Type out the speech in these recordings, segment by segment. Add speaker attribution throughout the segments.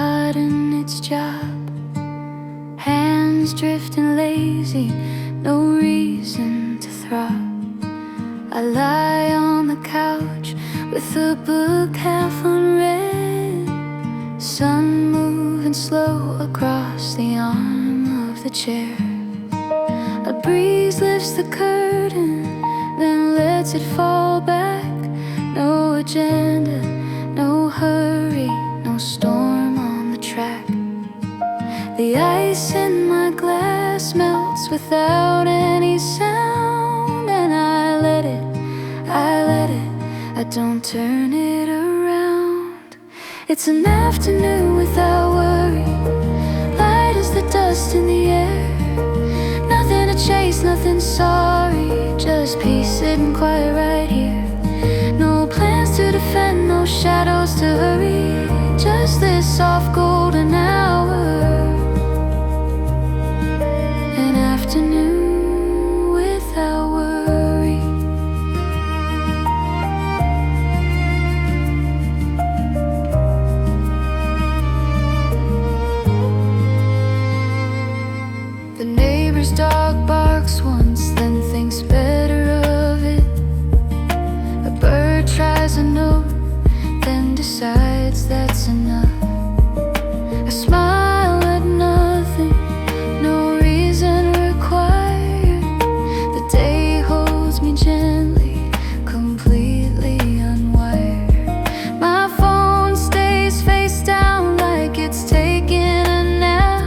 Speaker 1: forgotten its job. Hands drifting lazy, no reason to throb. I lie on the couch with a book half unread, sun moving slow across the arm of the chair. A breeze lifts the curtain, then lets it fall back. No agenda, no hurry, no storm on the track. The ice in my glass melts without any sound, and I let it, I don't turn it around. It's an afternoon without worry, light as the dust in the air. Nothing to chase, nothing sorry, just peace sitting quiet right here. No plans to defend, no shadows to hurry, just this soft golden hour. An afternoon without worry. The neighbor's dog barks once, then thinks better of it. A bird tries a note, then decides that's enough. I smile at nothing, no reason required. The day holds me gently, completely unwired. My phone stays face down like it's taking a nap.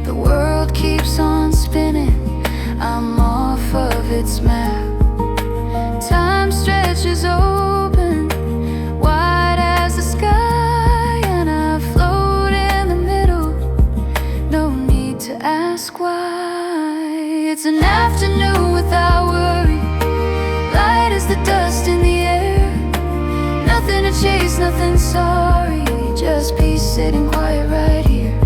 Speaker 1: The world keeps on spinning, I'm off of its map. Time stretches open, wide as the sky, and I float in the middle, no need to ask why. It's an afternoon without worry, light as the dust in the air. Nothing to chase, nothing sorry, just peace sitting quiet right here.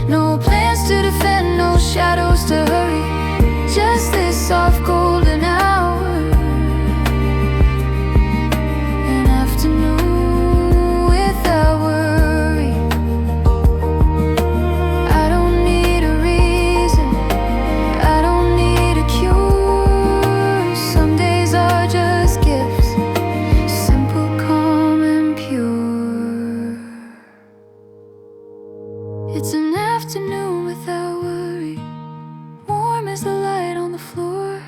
Speaker 1: No plans to defend, no shadows to hurry, just this soft golden hour. An afternoon without worry. I don't need a reason, I don't need a cure. Some days are just gifts, simple, calm and pure. It's an afternoon without worry, warm as the light on the floor.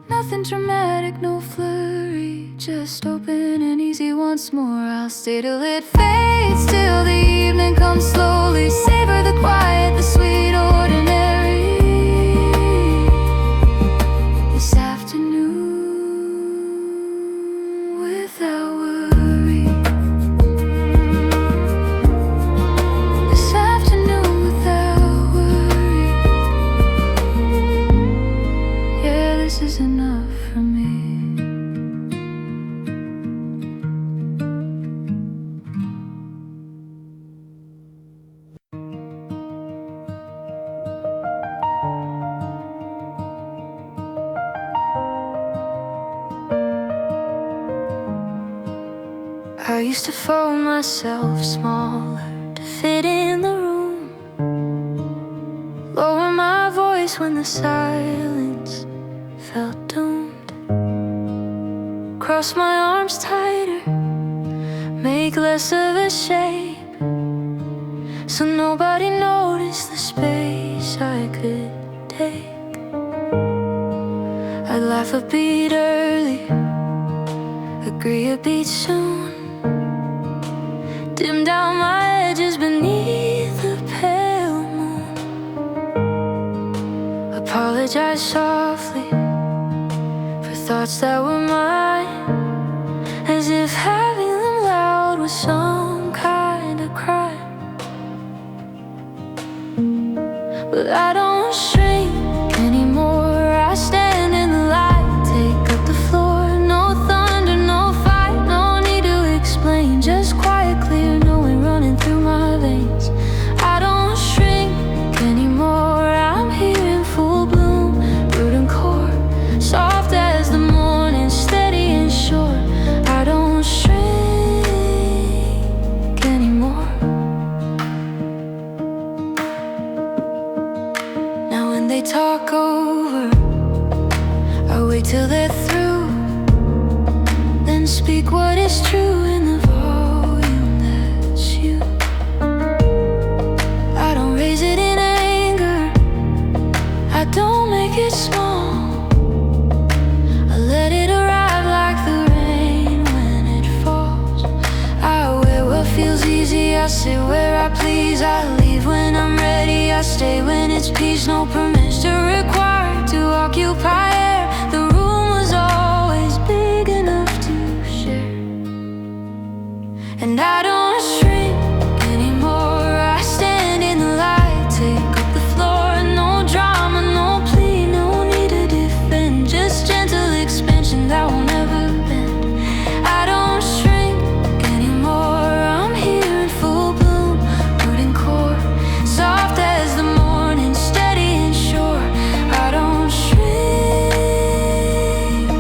Speaker 1: Nothing dramatic, no flurry, just open and easy once more. I'll stay till it fades, till the evening comes slowly. Savor the quiet, the sweet ordinary. This afternoon without worry. This afternoon without worry. Yeah, this is enough for me. I used to fold myself smaller to fit in the room, lower my voice when the silence felt doomed, cross my arms tighter, make less of a shape, so nobody noticed the space I could take. I'd laugh a beat early, agree a beat soon, dim down my edges beneath the pale moon, apologize softly for thoughts that were mine, as if having them loud was some kind of crime. But I don't shrink anymore, I stand in the light, take up the floor. No thunder, no fight, no need to explain, just quiet, clear knowing running through my veins. I don't shrink anymore, I'm here in full bloom, root and core, soft as the morning, steady and sure. I don't shrink anymore. is true in the volume that's you. I don't raise it in anger, I don't make it small. I let it arrive like the rain when it falls. I wear what feels easy, I sit where I please. I leave when I'm ready, I stay when it's peace. No permission required to occupy air. The room was always big enough to share. And I don't shrink anymore, I stand in the light, take up the floor. No drama, no plea, no need to defend, just gentle expansion that will never bend. I don't shrink anymore, I'm here in full bloom, root and core, soft as the morning, steady and sure. I don't shrink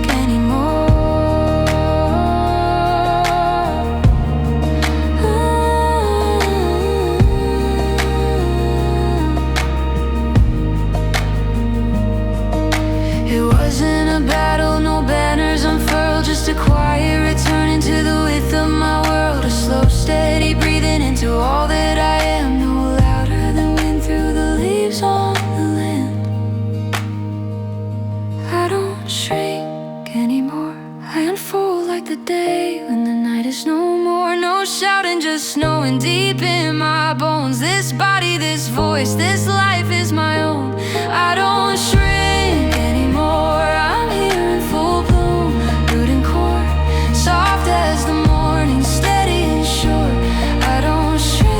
Speaker 1: anymore. It wasn't a battle, no banners unfurled, just a quiet return into the width of my world. A slow, steady breathing into all that I am, no louder than wind through the leaves on the land. I don't shrink anymore, I unfold like the day when the night is no more. No shouting, just knowing deep in my bones, this body, this voice, this life is my own. I don't shrink anymore, I'm here in full bloom, root and core, soft as the morning, steady and sure. I don't shrink,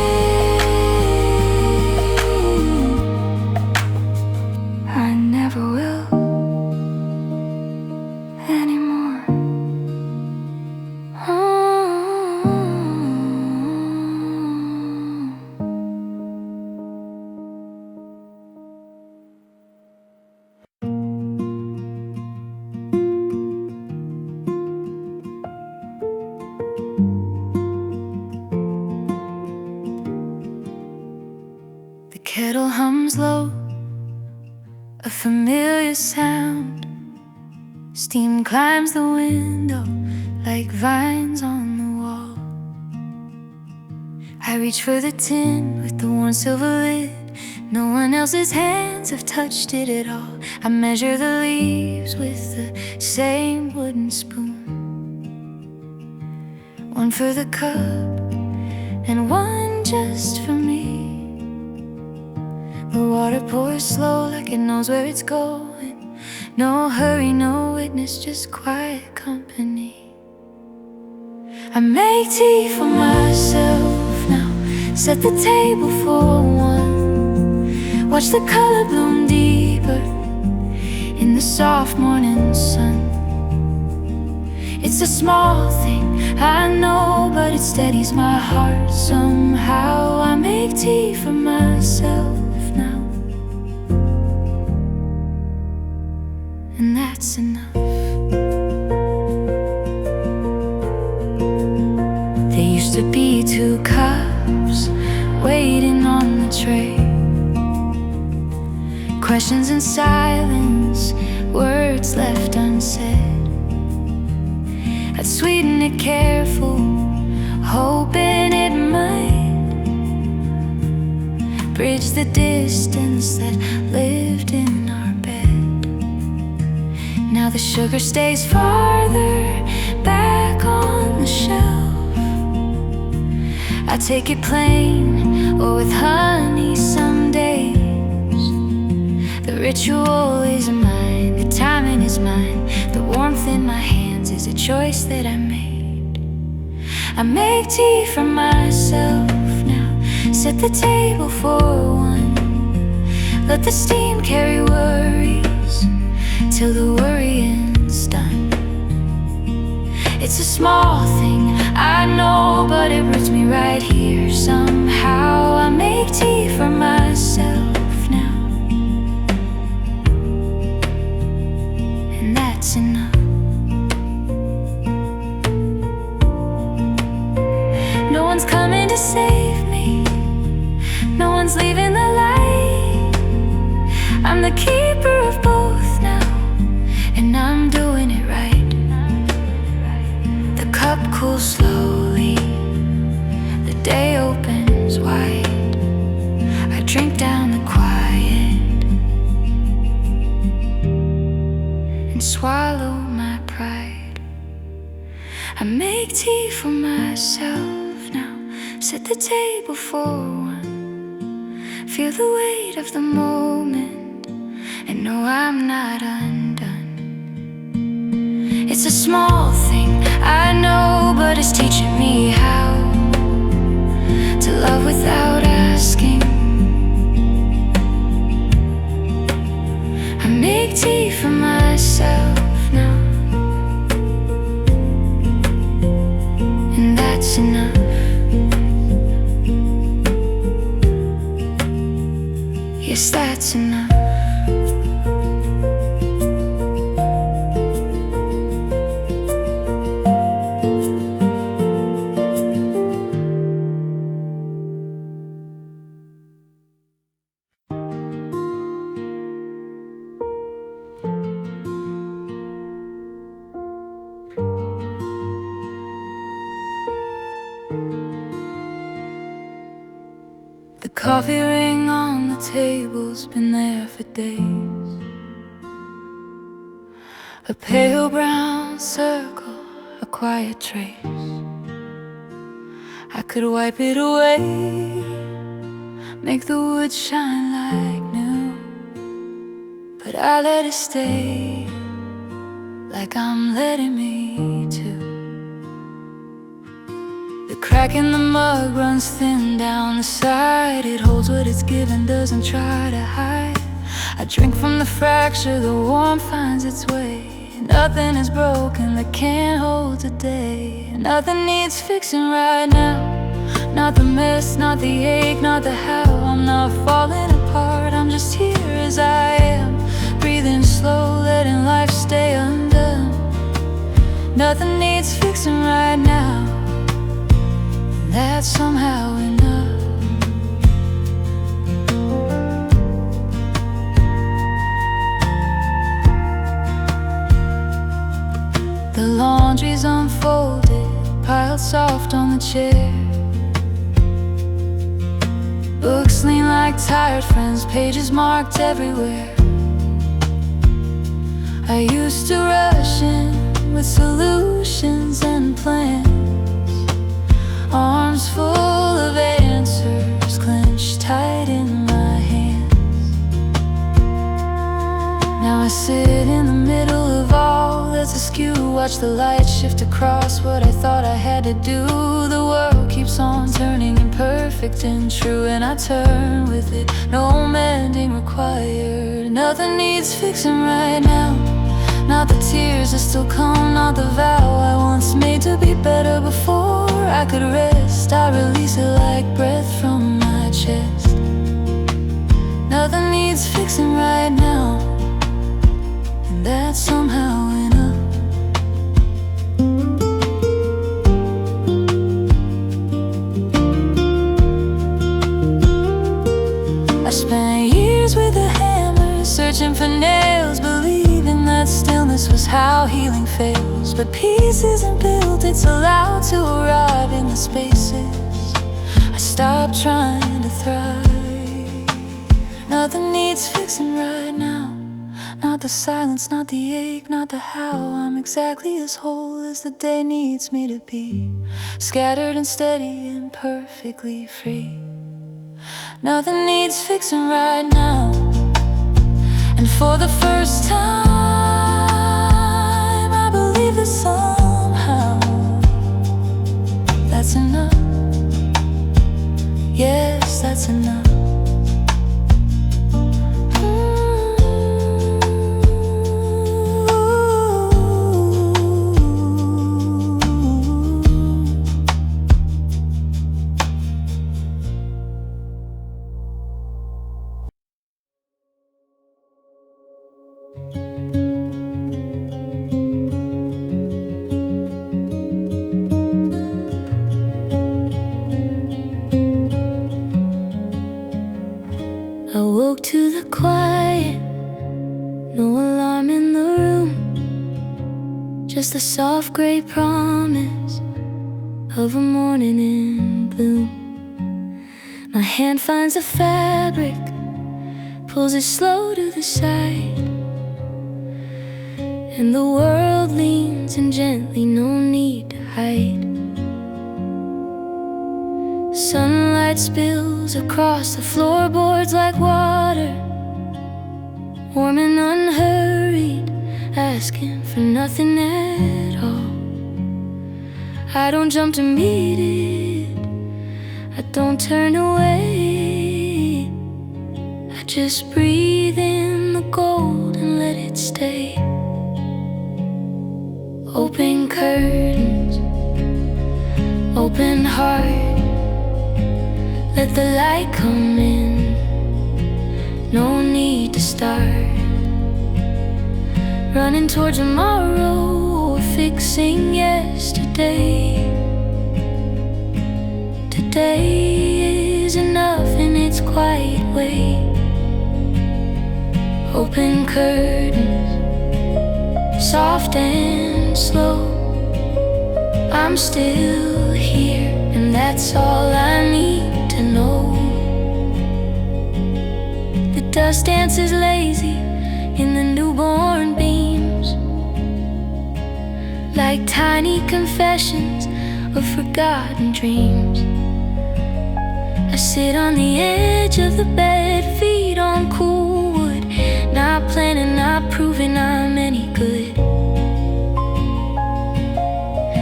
Speaker 1: I never will anymore. The kettle hums low, a familiar sound. Steam climbs the window like vines on the wall. I reach for the tin with the worn silver lid. No one else's hands have touched it at all. I measure the leaves with the same wooden spoon, one for the cup and one just for me. The water pours slow like it knows where it's going. No hurry, no witness, just quiet company. I make tea for myself now, set the table for one. Watch the color bloom deeper in the soft morning sun. It's a small thing, I know, but it steadies my heart somehow. I make tea for myself now, and that's enough. There used to be 2 cups waiting on the tray, questions in silence, words left unsaid. I'd sweeten it careful, hoping it might bridge the distance that lived in our bed. Now the sugar stays farther back on the shelf. I take it plain or with honey some days. The ritual is mine, the timing is mine, the warmth in my hands is a choice that I made. I make tea for myself now, set the table for one. Let the steam carry worries till the worrying's done. It's a small thing, I know, but it roots me right here somehow. I make tea for myself now, and that's enough. No one's coming to save me, no one's leaving the light. I'm the keeper of both now, and I'm doing it right. The cup cools make tea for myself now, set the table for one, feel the weight of the moment, and know I'm not undone. It's a small thing, I know, but it's teaching me how to love without asking. I make tea for myself now, and that's enough. Yes, that's enough. The coffee ring on the table's been there for days. A pale brown circle, a quiet trace. I could wipe it away, make the wood shine like new, but I let it stay, like I'm letting me too. The crack in the mug runs thin down the side. It holds what it's given, doesn't try to hide. I drink from the fracture, the warmth finds its way. Nothing is broken that can't hold today. Nothing needs fixing right now. Not the mess, not the ache, not the how. I'm not falling apart, I'm just here as I am, breathing slow, letting life stay undone. Nothing needs fixing right now, that's somehow enough. The laundry's unfolded, piled soft on the chair. Books lean like tired friends, pages marked everywhere. I used to rush in with solutions and plans, arms full of answers clenched tight in my hands. Now I sit in the middle of all that's askew, watch the light shift across what I thought I had to do. The world keeps on turning imperfect and true, and I turn with it, no mending required. Nothing needs fixing right now, not the tears that still come, not the vow I once made to be better before I could rest. I release it like breath from my chest. Nothing needs fixing right now, and that's somehow enough. I spent years with a hammer, searching for nails, believing that stillness was how healing fails. But peace isn't built, it's allowed to arrive in the spaces I stopped trying to thrive. Nothing needs fixing right now, not the silence, not the ache, not the how. I'm exactly as whole as the day needs me to be, scattered and steady and perfectly free. Nothing needs fixing right now, and for the first time I believe that somehow that's enough. Yes, that's enough. I woke to the quiet, no alarm in the room, just the soft gray promise of a morning in bloom. My hand finds the fabric, pulls it slow to the side, and the world leans in gently, no need to hide. Sunlight spills across the floorboards like water, warm and unhurried, asking for nothing at all. I don't jump to meet it, I don't turn away. I just breathe in the gold and let it stay. Open curtains, open heart, let the light come in. No need to start running toward tomorrow or fixing yesterday. Today is enough in its quiet way. Open curtains, soft and slow. I'm still here, and that's all I need to know. The dust dances lazy in the newborn beams, like tiny confessions of forgotten dreams. I sit on the edge of the bed, feet on cool wood, not planning, not proving I'm any good.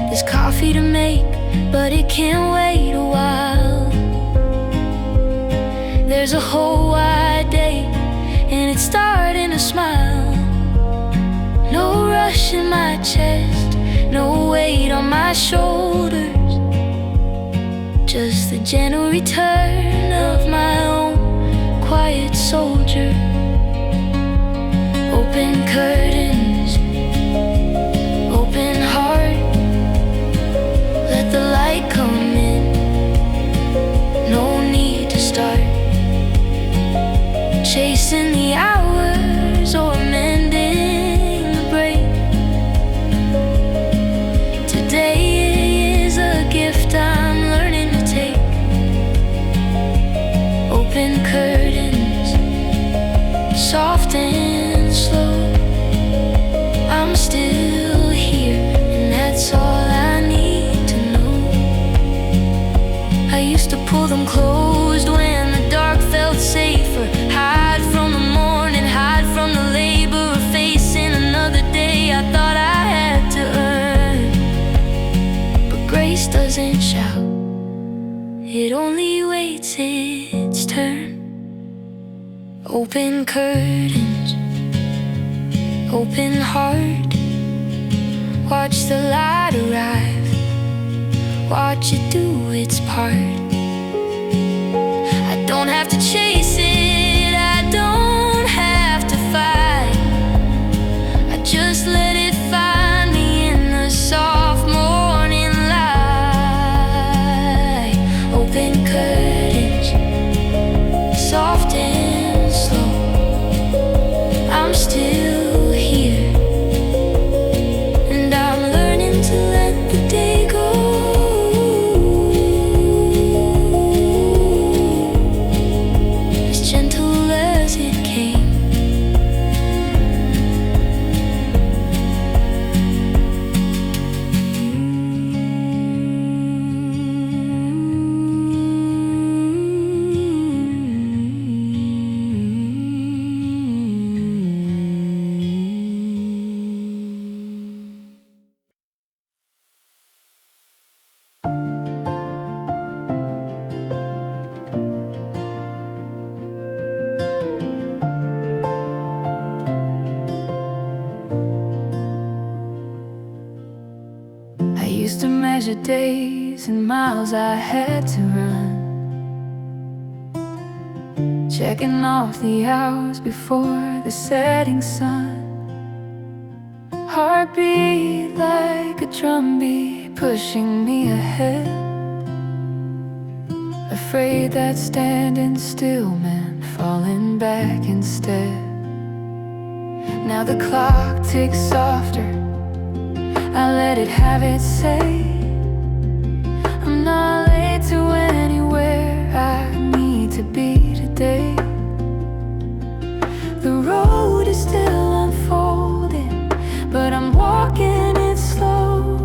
Speaker 1: There's coffee to make, but it can't wait a while. There's a whole wide day, and it's starting to smile. No rush in my chest, no weight on my shoulders, just the gentle return of my own quiet soldier. Open curtains, open heart, let the light come in. No need to start chasing the hours or mending the break. Today is a gift I'm learning to take. Open curtains, soft and slow. I'm still here, and that's all I need to know. I used to pull them closed when the dark felt safer. Hide from the morning, hide from the labor of facing another day I thought I had to earn. But grace doesn't shout, it only waits its turn. Open curtains, open heart, watch the light arrive, watch it do its part. I don't have to chase it, I don't have to fight. I just let it find me in the soft morning light. Open curtains, soft and slow. I'm still here, and I'm learning to let the day go. As gentle as it came. I used to measure days and miles I had to run, checking off the hours before the setting sun. Heartbeat like a drumbeat pushing me ahead, afraid that standing still meant falling back instead. Now the clock ticks softer, I let it have its say. I'm not late to anywhere I need to be today. The road is still unfolding, but I'm walking it slow,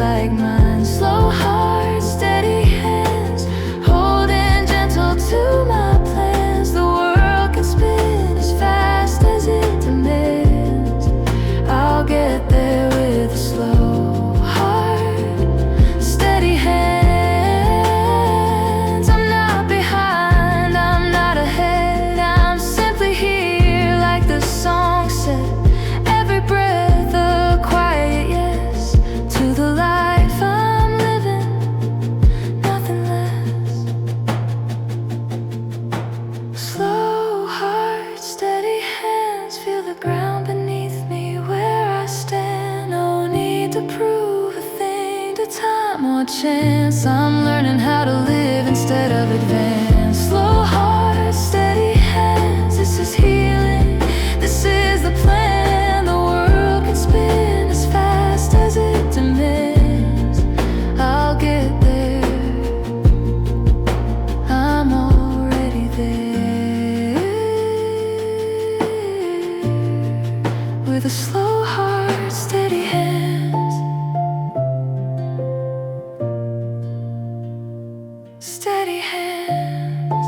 Speaker 1: like mine. Slow heart, steady hands, holding gentle to my plans. The world can spin as fast as it demands. I'll get there with a slow heart, steady hands. I'm not behind, I'm not ahead, I'm simply here like the song said. Every breath a quiet yes to the life I'm living, nothing less. Slow heart, steady hands, feel the ground beneath me where I stand. No need to prove a thing to time or chance. I'm learning how to live instead of advance. Slow heart, steady hands, this is healing, this is the plan. The world can spin as fast as it demands. I'll get there, I'm already there. With a slow heart, steady hands, steady hands.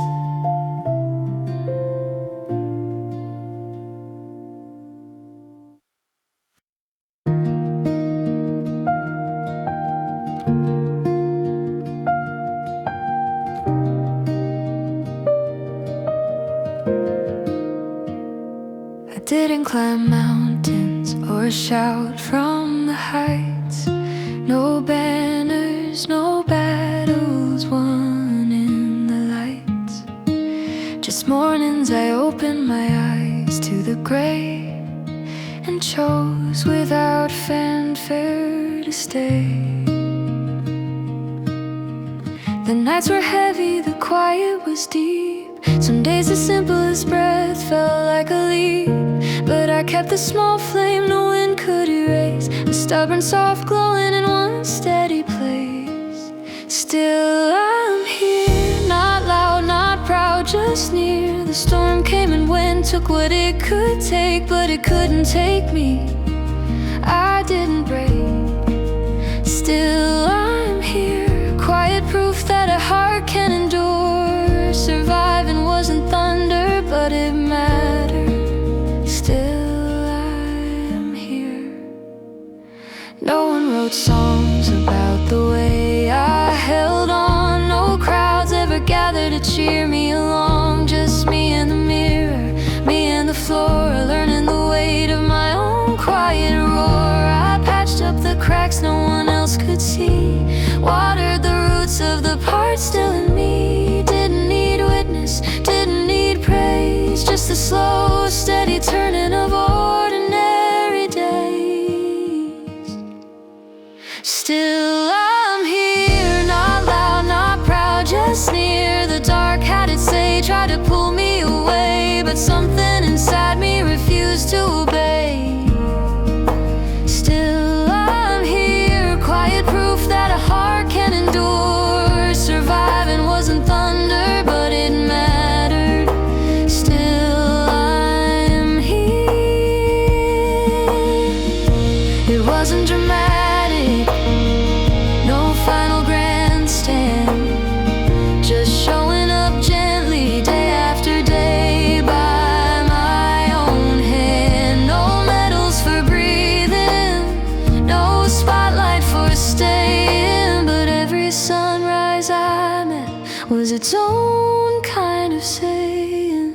Speaker 1: I didn't climb mountains or shout from the heights. No banners, no battles won in the lights. Just mornings I opened my eyes to the gray and chose without fanfare to stay. The nights were heavy, the quiet was deep. Some days the simplest breath felt like a leap. But I kept the small flame no wind could erase, a stubborn soft glowing in one steady place. Still I'm here, not loud, not proud, just near. The storm came and went, took what it could take, but it couldn't take me. I didn't break. Still I'm here, quiet proof that a heart can endure. Surviving wasn't thunder, but it mattered. Still I'm here. No one wrote songs about the way I held on. No crowds ever gathered to cheer me along. Just me and the mirror, me and the floor, learning the weight of my own quiet roar. I patched up the cracks no one else could see, watered the roots of the parts still in me. Didn't need witness, didn't need praise, just the slow, steady turning of ordinary days. Still I'm here, not loud, not proud, just near. The dark had its say, tried to pull me away, but something inside me refused to obey. Still I'm here, quiet proof that a heart can endure. Surviving wasn't thunder, but it mattered. Still I'm here. It wasn't dramatic, no final grandstand, just showing up gently day after day by my own hand. No medals for breathing, no spotlight for staying, but every sunrise I met was its own kind of saying.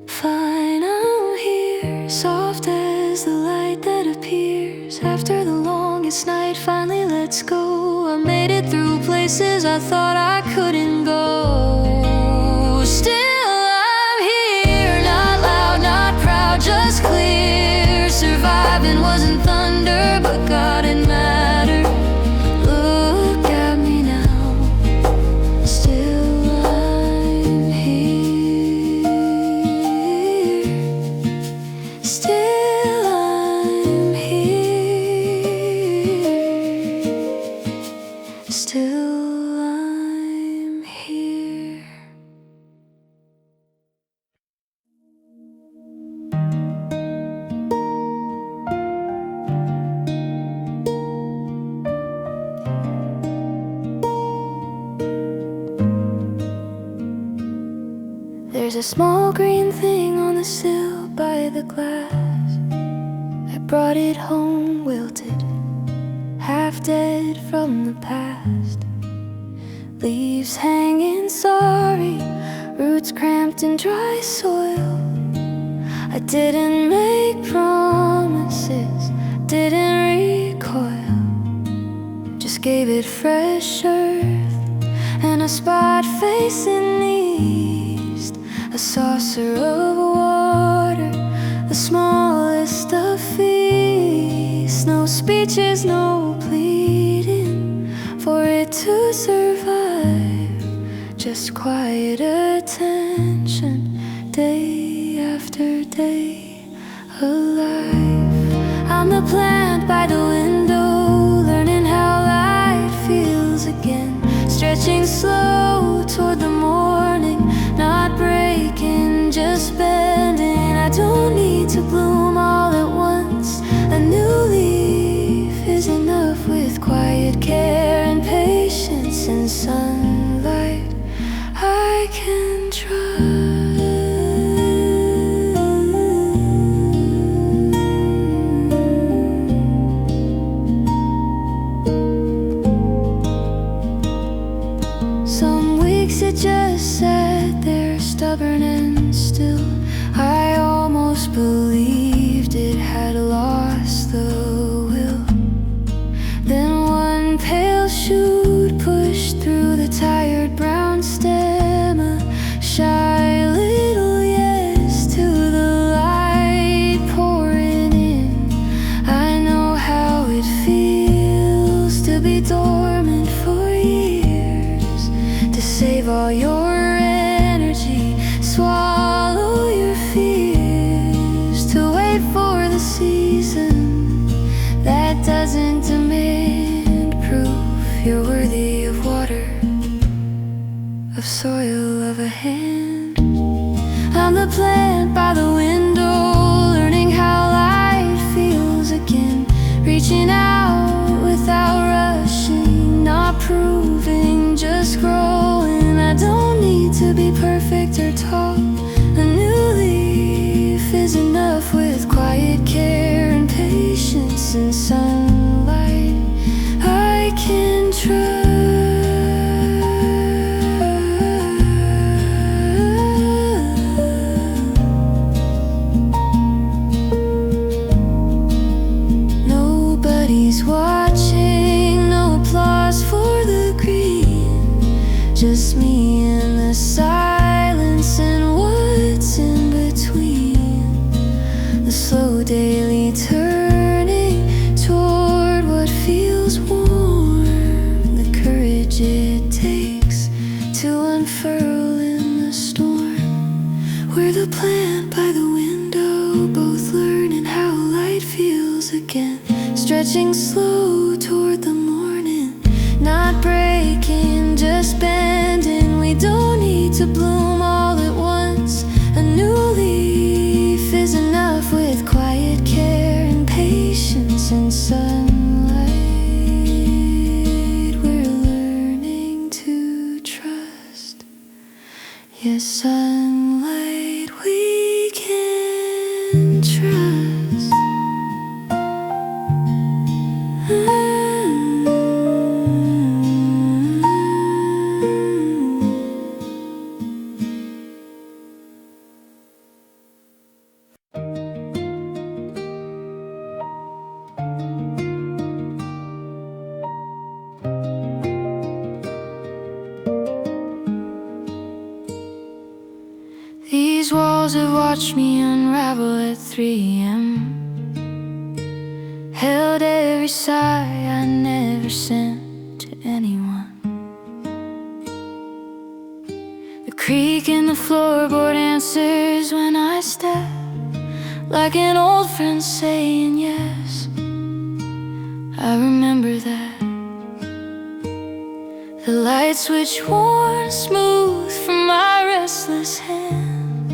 Speaker 1: Fine, I'm here, soft as the light that appears after the longest night finally lets go. I made it through places I thought I couldn't go. Still I'm here, not loud, not proud, just clear. Surviving wasn't thunder, but God, it mattered. Look at me now, still I'm here. Still I'm here. Still I'm here. There's a small green thing on the sill by the glass. I brought it home wilted, half dead from the past. Leaves hanging sorry, roots cramped in dry soil. I didn't make promises, didn't recoil. Just gave it fresh earth and a spot facing east. A saucer of water, the smallest of feasts. No speeches, no pleading for it to survive. Just quiet attention, day after day, alive. I'm the plant by the window, learning how light feels again. Stretching slow toward the morning, not breaking, just bending. I don't need to bloom all at once. A new leaf is enough with quiet care and patience and sunlight I can trust. Some weeks it just sat there, stubborn and still. I almost believed it had lost the will. Then one pale shoot pushed through the tired brown stem, a shy little yes to the light pouring in. I know how it feels to be dormant for years, to save all your energy, swallow your fears, to wait for the season that doesn't demand proof you're worthy of water, of soil, of a hand. I'm the plant by the window, learning how light feels again. Reaching out without rushing, not proving, just growing. I don't need to be perfect or tall. A new leaf is enough with quiet care and patience and sunlight I can trust. Nobody's watching, no applause for the green, just me in the silence and what's in between. The slow daily turning toward what feels warm, the courage it takes to unfurl in the storm. We're the plant by the window, both learning how light feels again. Stretching slow toward the morning, not breaking, just bending. We don't need to bloom all at once. A new leaf is enough with quiet care and patience and sunlight. We're learning to trust. Yes, sunlight we can trust. These walls have watched me unravel at 3 a.m. Held every sigh I never sent to anyone. The creak in the floorboard answers when I step, like an old friend saying yes. I remember that. The light switch worn smooth from my restless hand,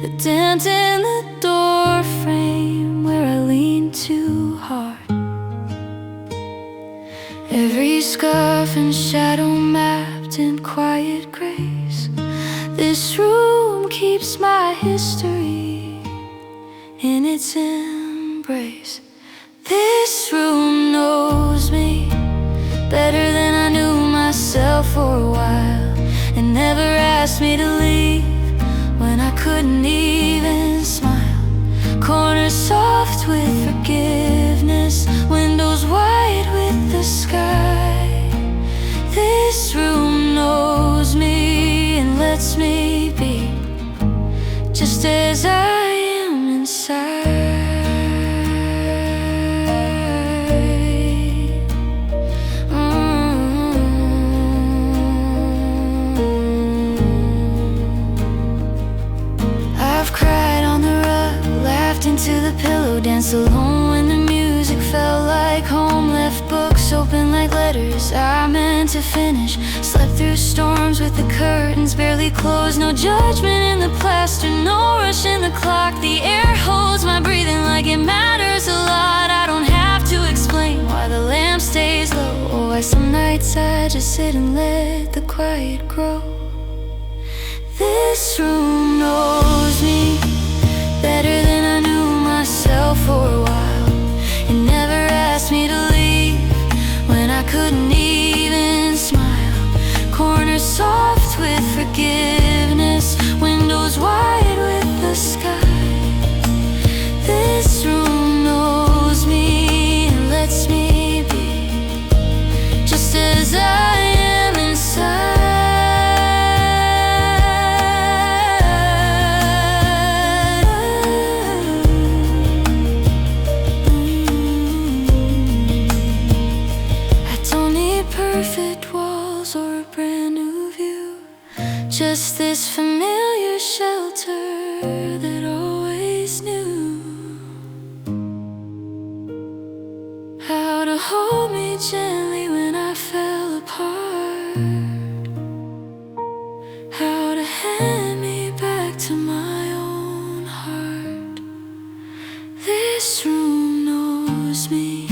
Speaker 1: the dent in the door frame where I leaned too hard. Every scarf and shadow mapped in quiet grace. This room room keeps my history in its embrace. This room knows me better than I knew myself for a while, and never asked me to leave when I couldn't even smile. Corners soft with forgiveness, windows wide with the sky. This room knows me and lets me be just as I am inside. I've cried on the rug, laughed into the pillow, danced alone when the music felt like home, left books open like letters I meant to finish, slept through storms with the curtains barely closed. No judgment in the plaster, no rush in the clock. The air holds my breathing like it matters a lot. I don't have to explain why the lamp stays low, or why some nights I just sit and let the quiet grow. This room knows me better than I knew myself for a while. It never asked me to leave when I couldn't even smile. Corners soft with forgiveness, windows wide with the sky. This room knows me and lets me be just as I am inside. Perfect walls or a brand new view, just this familiar shelter that always knew how to hold me gently when I fell apart, how to hand me back to my own heart. This room knows me,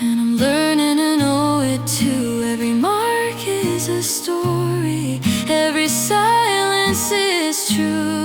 Speaker 1: and I'm learning to know it too. Every mark is a story, every silence is true.